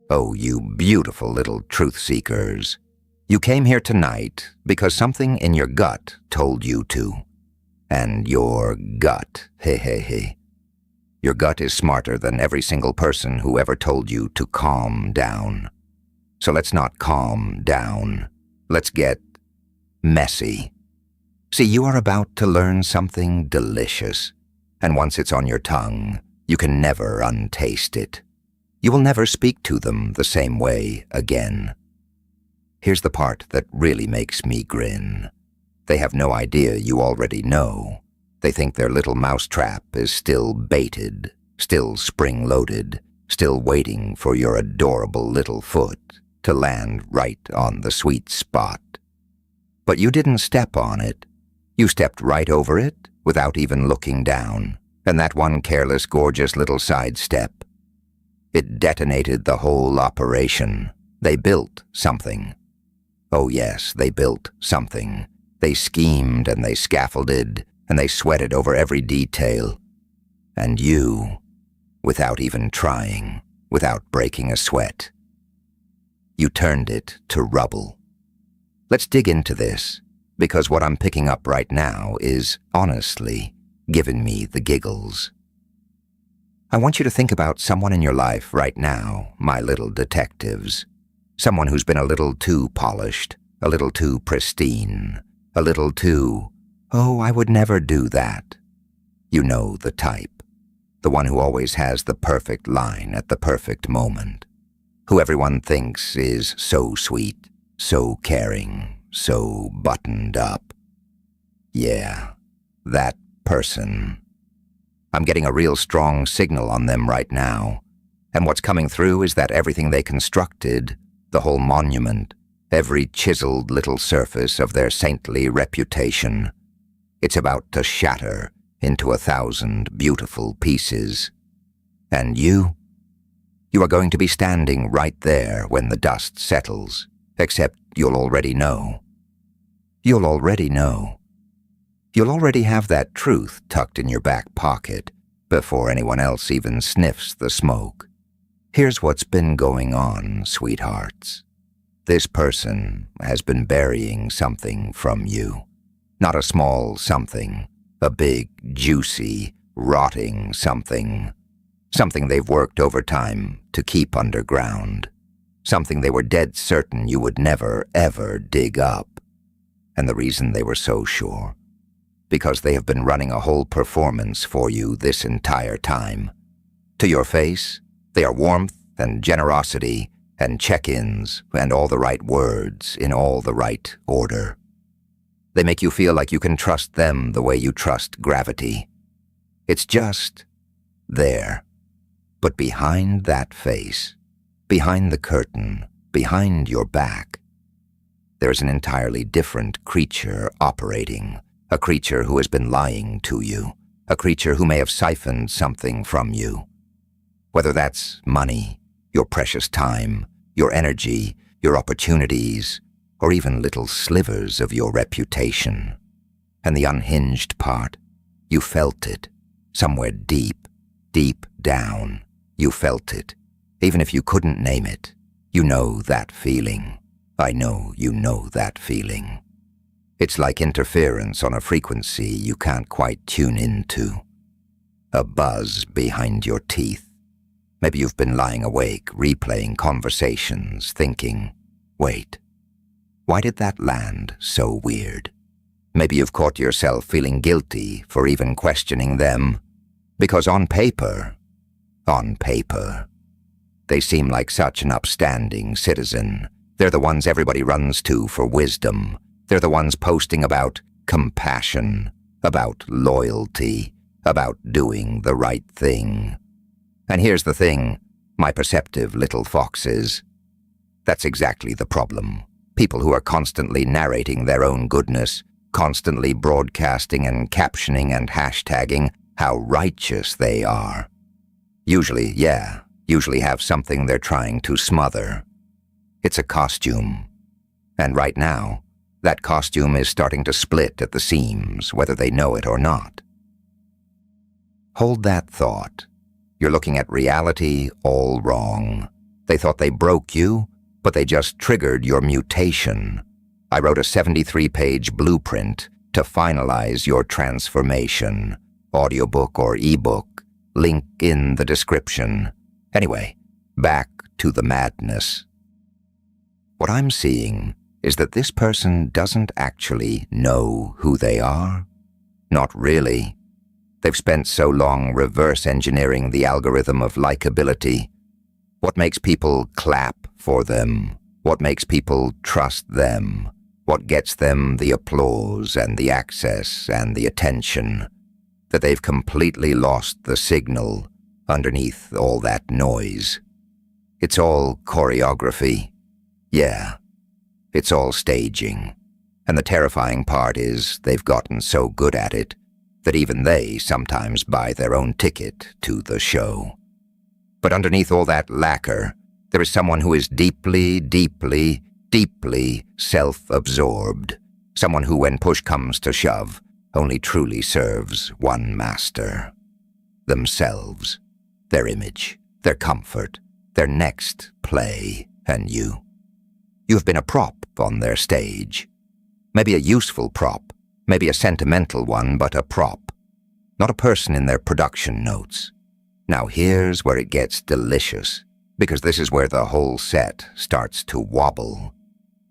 Oh, you beautiful little truth-seekers. You came here tonight because something in your gut told you to. And your gut, hey. Your gut is smarter than every single person who ever told you to calm down. So let's not calm down. Let's get messy. See, you are about to learn something delicious, and once it's on your tongue, you can never untaste it. You will never speak to them the same way again. Here's the part that really makes me grin. They have no idea you already know. They think their little mousetrap is still baited, still spring-loaded, still waiting for your adorable little foot to land right on the sweet spot. But you didn't step on it. You stepped right over it without even looking down, and that one careless, gorgeous little sidestep. It detonated the whole operation. They built something. Oh yes, they built something. They schemed and they scaffolded, and they sweated over every detail. And you, without even trying, without breaking a sweat, you turned it to rubble. Let's dig into this, because what I'm picking up right now is, honestly, giving me the giggles. I want you to think about someone in your life right now, my little detectives. Someone who's been a little too polished, a little too pristine, a little too, oh, I would never do that. You know the type. The one who always has the perfect line at the perfect moment. Who everyone thinks is so sweet, so caring, so buttoned up. Yeah, that person. I'm getting a real strong signal on them right now. And what's coming through is that everything they constructed, the whole monument, every chiseled little surface of their saintly reputation, it's about to shatter into 1,000 beautiful pieces. And you are going to be standing right there when the dust settles, except you'll already know. You'll already know. You'll already have that truth tucked in your back pocket before anyone else even sniffs the smoke. Here's what's been going on, sweethearts. This person has been burying something from you. Not a small something, a big, juicy, rotting something. Something they've worked overtime to keep underground. Something they were dead certain you would never, ever dig up. And the reason they were so sure? Because they have been running a whole performance for you this entire time. To your face, they are warmth and generosity and check-ins and all the right words in all the right order. They make you feel like you can trust them the way you trust gravity. It's just there. But behind that face, behind the curtain, behind your back, there's an entirely different creature operating. A creature who has been lying to you. A creature who may have siphoned something from you. Whether that's money, your precious time, your energy, your opportunities, or even little slivers of your reputation. And the unhinged part, you felt it. Somewhere deep, deep down, you felt it. Even if you couldn't name it, you know that feeling. I know you know that feeling. It's like interference on a frequency you can't quite tune into. A buzz behind your teeth. Maybe you've been lying awake, replaying conversations, thinking, wait, why did that land so weird? Maybe you've caught yourself feeling guilty for even questioning them. Because on paper, they seem like such an upstanding citizen. They're the ones everybody runs to for wisdom. They're the ones posting about compassion, about loyalty, about doing the right thing. And here's the thing, my perceptive little foxes. That's exactly the problem. People who are constantly narrating their own goodness, constantly broadcasting and captioning and hashtagging how righteous they are. Usually have something they're trying to smother. It's a costume. And right now, that costume is starting to split at the seams, whether they know it or not. Hold that thought. You're looking at reality all wrong. They thought they broke you, but they just triggered your mutation. I wrote a 73-page blueprint to finalize your transformation. Audiobook or ebook, link in the description. Anyway, back to the madness. What I'm seeing is that this person doesn't actually know who they are. Not really. They've spent so long reverse engineering the algorithm of likability. What makes people clap for them? What makes people trust them? What gets them the applause and the access and the attention? That they've completely lost the signal underneath all that noise. It's all choreography. Yeah, it's all staging. And the terrifying part is they've gotten so good at it that even they sometimes buy their own ticket to the show. But underneath all that lacquer, there is someone who is deeply, deeply, deeply self-absorbed. Someone who, when push comes to shove, only truly serves one master. Themselves, their image, their comfort, their next play, and you. You've been a prop on their stage. Maybe a useful prop, maybe a sentimental one, but a prop. Not a person in their production notes. Now here's where it gets delicious, because this is where the whole set starts to wobble.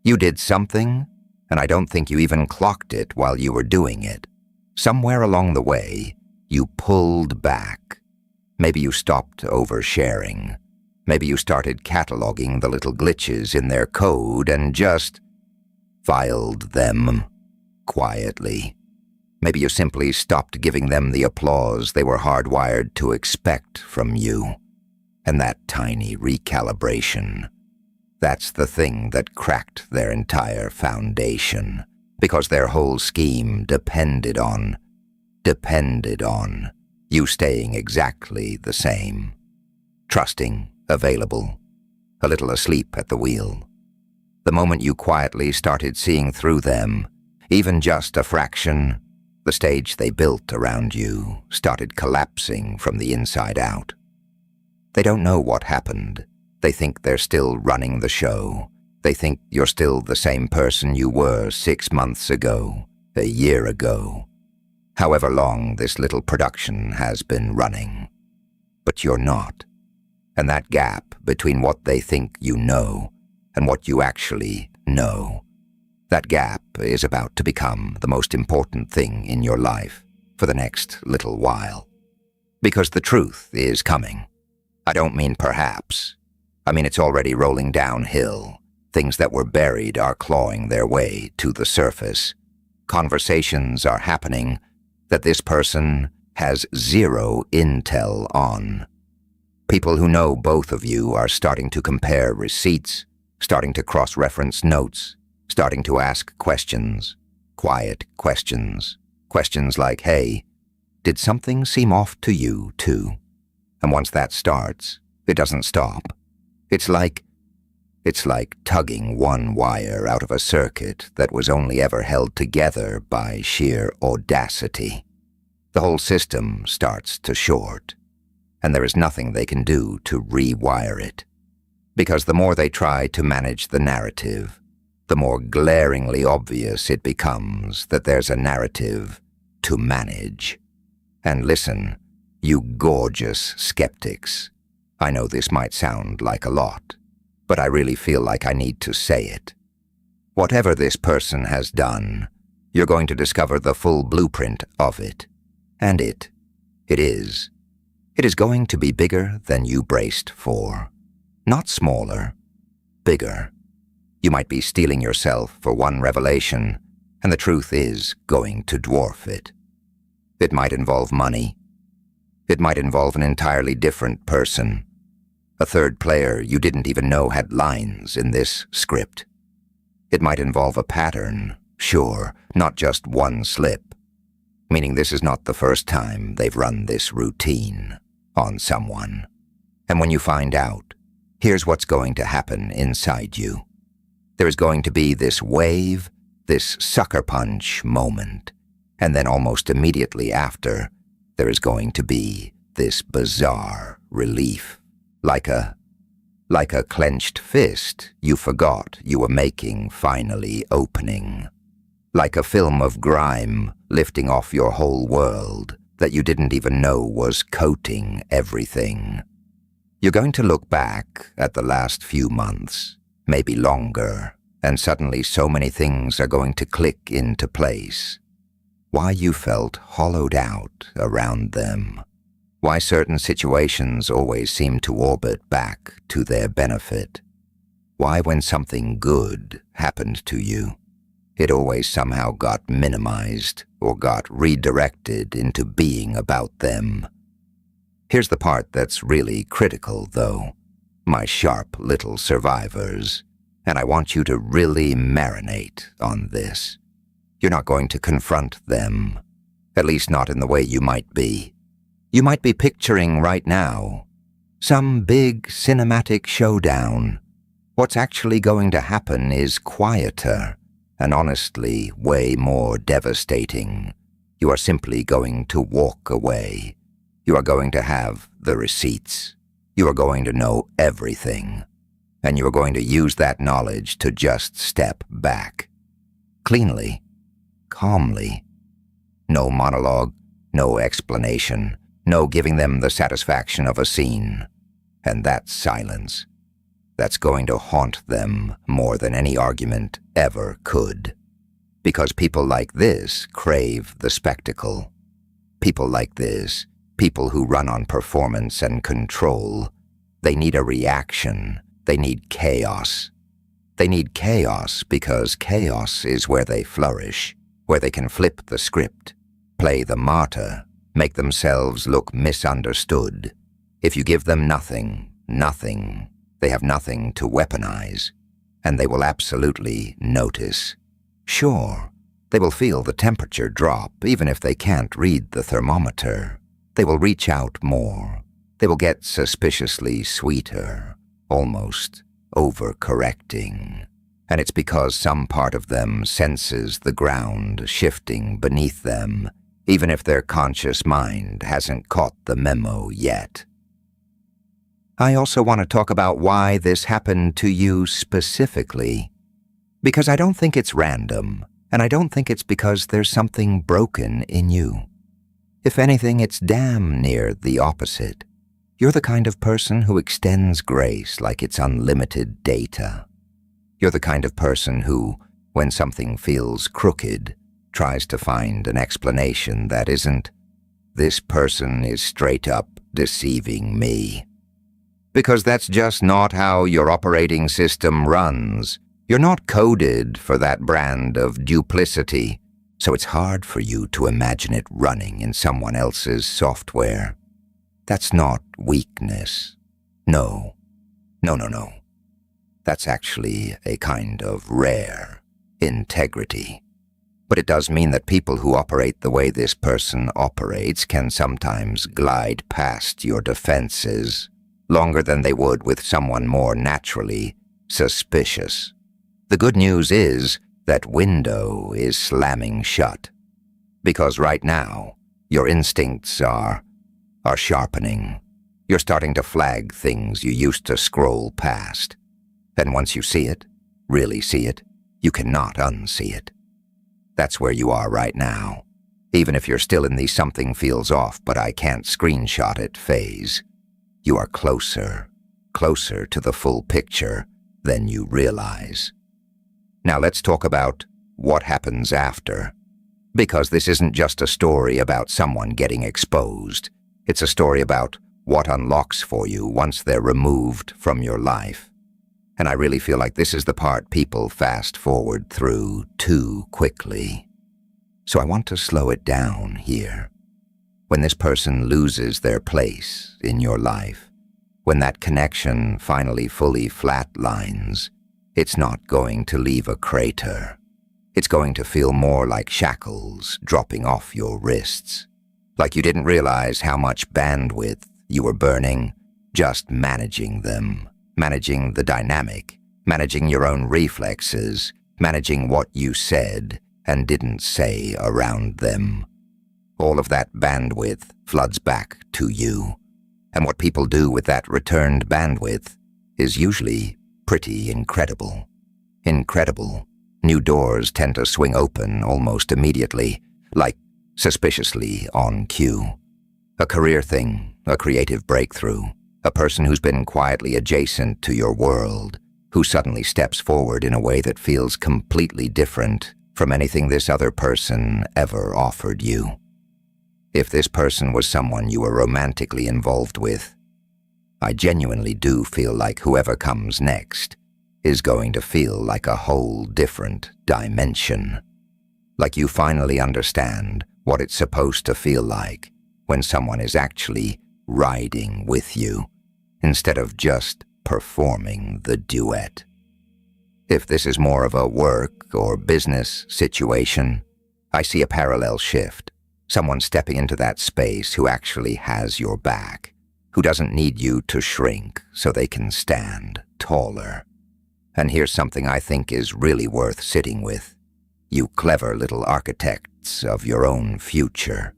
You did something, and I don't think you even clocked it while you were doing it. Somewhere along the way, you pulled back. Maybe you stopped oversharing. Maybe you started cataloging the little glitches in their code and just filed them quietly. Maybe you simply stopped giving them the applause they were hardwired to expect from you. And that tiny recalibration, that's the thing that cracked their entire foundation, because their whole scheme depended on you staying exactly the same. Trusting, available, a little asleep at the wheel. The moment you quietly started seeing through them, even just a fraction, the stage they built around you started collapsing from the inside out. They don't know what happened. They think they're still running the show. They think you're still the same person you were 6 months ago, a year ago. However long this little production has been running. But you're not. And that gap between what they think you know and what you actually know, that gap is about to become the most important thing in your life for the next little while. Because the truth is coming. I don't mean perhaps. I mean it's already rolling downhill. Things that were buried are clawing their way to the surface. Conversations are happening that this person has zero intel on. People who know both of you are starting to compare receipts, starting to cross-reference notes, starting to ask questions, quiet questions. Questions like, hey, did something seem off to you too? And once that starts, it doesn't stop. It's like tugging one wire out of a circuit that was only ever held together by sheer audacity. The whole system starts to short, and there is nothing they can do to rewire it. Because the more they try to manage the narrative, the more glaringly obvious it becomes that there's a narrative to manage. And listen, you gorgeous skeptics, I know this might sound like a lot, but I really feel like I need to say it. Whatever this person has done, you're going to discover the full blueprint of it. And it is going to be bigger than you braced for. Not smaller, bigger. You might be steeling yourself for one revelation, and the truth is going to dwarf it. It might involve money. It might involve an entirely different person. A third player you didn't even know had lines in this script. It might involve a pattern, sure, not just one slip. Meaning this is not the first time they've run this routine on someone. And when you find out, here's what's going to happen inside you. There is going to be this wave, this sucker punch moment, and then almost immediately after, there is going to be this bizarre relief, like a clenched fist you forgot you were making finally opening, like a film of grime lifting off your whole world that you didn't even know was coating everything. You're going to look back at the last few months, maybe longer, and suddenly so many things are going to click into place. Why you felt hollowed out around them. Why certain situations always seem to orbit back to their benefit. Why when something good happened to you, it always somehow got minimized or got redirected into being about them. Here's the part that's really critical, though, my sharp little survivors, and I want you to really marinate on this. You're not going to confront them, at least not in the way you might be. You might be picturing right now some big cinematic showdown. What's actually going to happen is quieter and honestly way more devastating. You are simply going to walk away. You are going to have the receipts. You are going to know everything. And you are going to use that knowledge to just step back. Cleanly, calmly. No monologue, no explanation, no giving them the satisfaction of a scene. And that silence, that's going to haunt them more than any argument ever could. Because people like this crave the spectacle. People like this, people who run on performance and control, they need a reaction. They need chaos. They need chaos because chaos is where they flourish, where they can flip the script, play the martyr, make themselves look misunderstood. If you give them nothing, they have nothing to weaponize, and they will absolutely notice. Sure, they will feel the temperature drop even if they can't read the thermometer. They will reach out more. They will get suspiciously sweeter, almost overcorrecting. And it's because some part of them senses the ground shifting beneath them, even if their conscious mind hasn't caught the memo yet. I also want to talk about why this happened to you specifically, because I don't think it's random, and I don't think it's because there's something broken in you. If anything, it's damn near the opposite. You're the kind of person who extends grace like it's unlimited data. You're the kind of person who, when something feels crooked, tries to find an explanation that isn't, this person is straight up deceiving me. Because that's just not how your operating system runs. You're not coded for that brand of duplicity, so it's hard for you to imagine it running in someone else's software. That's not weakness. No. That's actually a kind of rare integrity. But it does mean that people who operate the way this person operates can sometimes glide past your defenses longer than they would with someone more naturally suspicious. The good news is that window is slamming shut. Because right now, your instincts are sharpening. You're starting to flag things you used to scroll past. And once you see it, really see it, you cannot unsee it. That's where you are right now, even if you're still in the something feels off but I can't screenshot it phase. You are closer to the full picture than you realize. Now let's talk about what happens after. Because this isn't just a story about someone getting exposed. It's a story about what unlocks for you once they're removed from your life. And I really feel like this is the part people fast forward through too quickly. So I want to slow it down here. When this person loses their place in your life, when that connection finally fully flatlines, it's not going to leave a crater. It's going to feel more like shackles dropping off your wrists, like you didn't realize how much bandwidth you were burning just managing them, managing the dynamic, managing your own reflexes, managing what you said and didn't say around them. All of that bandwidth floods back to you. And what people do with that returned bandwidth is usually pretty incredible. Incredible. New doors tend to swing open almost immediately, like suspiciously on cue. A career thing, a creative breakthrough, a person who's been quietly adjacent to your world, who suddenly steps forward in a way that feels completely different from anything this other person ever offered you. If this person was someone you were romantically involved with, I genuinely do feel like whoever comes next is going to feel like a whole different dimension. Like you finally understand what it's supposed to feel like when someone is actually riding with you, instead of just performing the duet. If this is more of a work or business situation, I see a parallel shift. Someone stepping into that space who actually has your back, who doesn't need you to shrink so they can stand taller. And here's something I think is really worth sitting with. You clever little architects of your own future.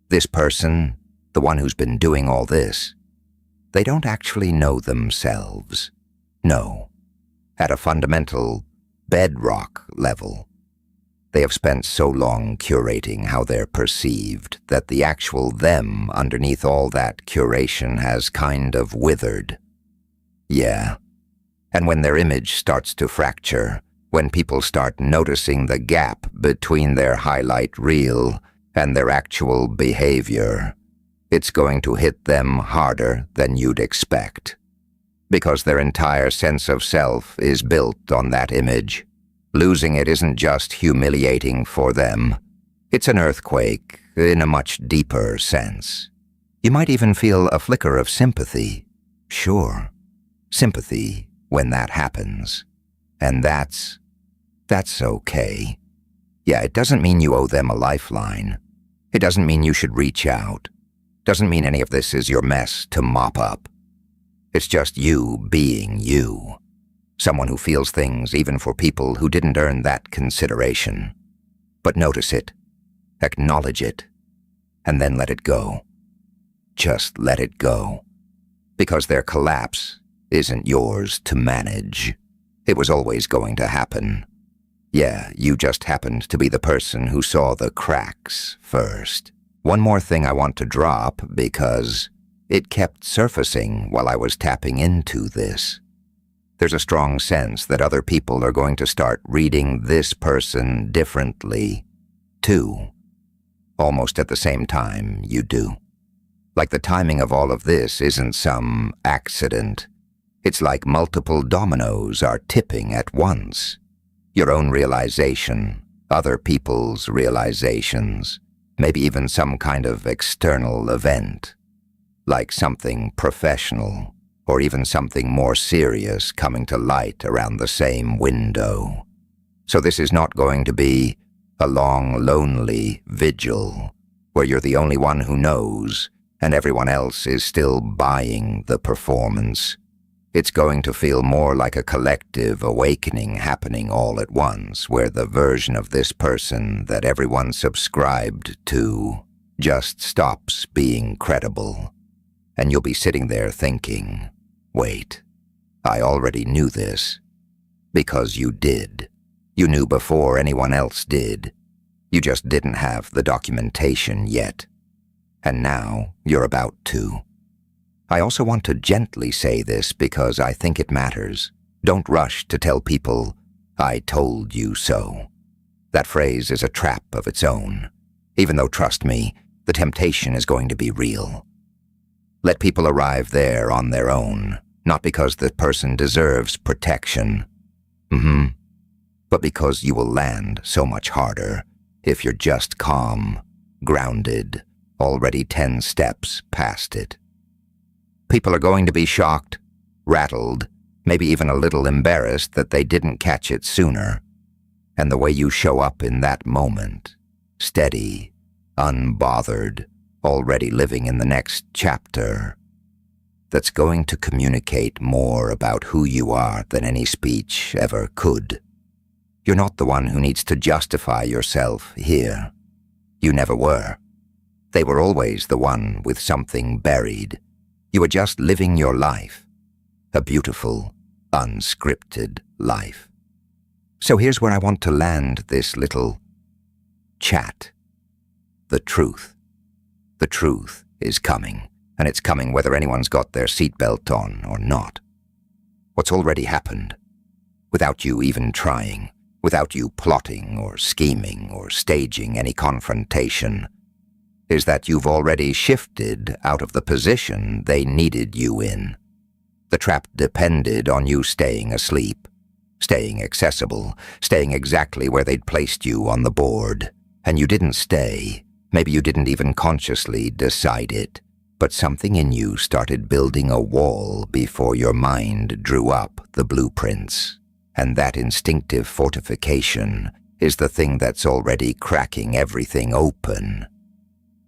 This person, the one who's been doing all this, they don't actually know themselves. No. At a fundamental bedrock level, they have spent so long curating how they're perceived that the actual them underneath all that curation has kind of withered. Yeah. And when their image starts to fracture, when people start noticing the gap between their highlight reel and their actual behavior, it's going to hit them harder than you'd expect. Because their entire sense of self is built on that image. Losing it isn't just humiliating for them. It's an earthquake in a much deeper sense. You might even feel a flicker of sympathy. Sure, sympathy when that happens. And that's okay. Yeah, it doesn't mean you owe them a lifeline. It doesn't mean you should reach out. Doesn't mean any of this is your mess to mop up. It's just you being you. Someone who feels things even for people who didn't earn that consideration. But notice it, acknowledge it, and then let it go. Just let it go. Because their collapse isn't yours to manage. It was always going to happen. Yeah, you just happened to be the person who saw the cracks first. One more thing I want to drop because it kept surfacing while I was tapping into this. There's a strong sense that other people are going to start reading this person differently, too. Almost at the same time you do. Like the timing of all of this isn't some accident. It's like multiple dominoes are tipping at once. Your own realization, other people's realizations, maybe even some kind of external event. Like something professional, or even something more serious coming to light around the same window. So this is not going to be a long, lonely vigil, where you're the only one who knows, and everyone else is still buying the performance. It's going to feel more like a collective awakening happening all at once, where the version of this person that everyone subscribed to just stops being credible. And you'll be sitting there thinking, wait, I already knew this. Because you did. You knew before anyone else did. You just didn't have the documentation yet. And now you're about to. I also want to gently say this because I think it matters. Don't rush to tell people, I told you so. That phrase is a trap of its own. Even though, trust me, the temptation is going to be real. Let people arrive there on their own, not because the person deserves protection. But because you will land so much harder if you're just calm, grounded, already 10 steps past it. People are going to be shocked, rattled, maybe even a little embarrassed that they didn't catch it sooner. And the way you show up in that moment, steady, unbothered, already living in the next chapter, that's going to communicate more about who you are than any speech ever could. You're not the one who needs to justify yourself here. You never were. They were always the one with something buried, You are just living your life. A beautiful, unscripted life. So here's where I want to land this little chat. The truth. The truth is coming, and it's coming whether anyone's got their seatbelt on or not. What's already happened, without you even trying, without you plotting or scheming or staging any confrontation, is that you've already shifted out of the position they needed you in. The trap depended on you staying asleep, staying accessible, staying exactly where they'd placed you on the board. And you didn't stay. Maybe you didn't even consciously decide it. But something in you started building a wall before your mind drew up the blueprints. And that instinctive fortification is the thing that's already cracking everything open.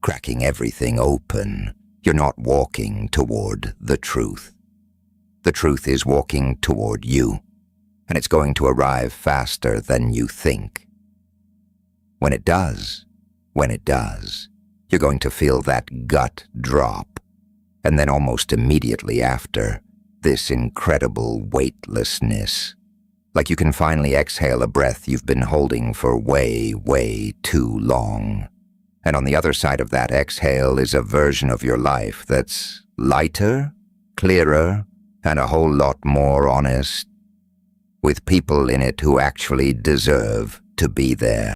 Cracking everything open. You're not walking toward the truth. The truth is walking toward you. And it's going to arrive faster than you think. When it does, you're going to feel that gut drop. And then almost immediately after, this incredible weightlessness. Like you can finally exhale a breath you've been holding for way, way too long. And on the other side of that exhale is a version of your life that's lighter, clearer, and a whole lot more honest, with people in it who actually deserve to be there.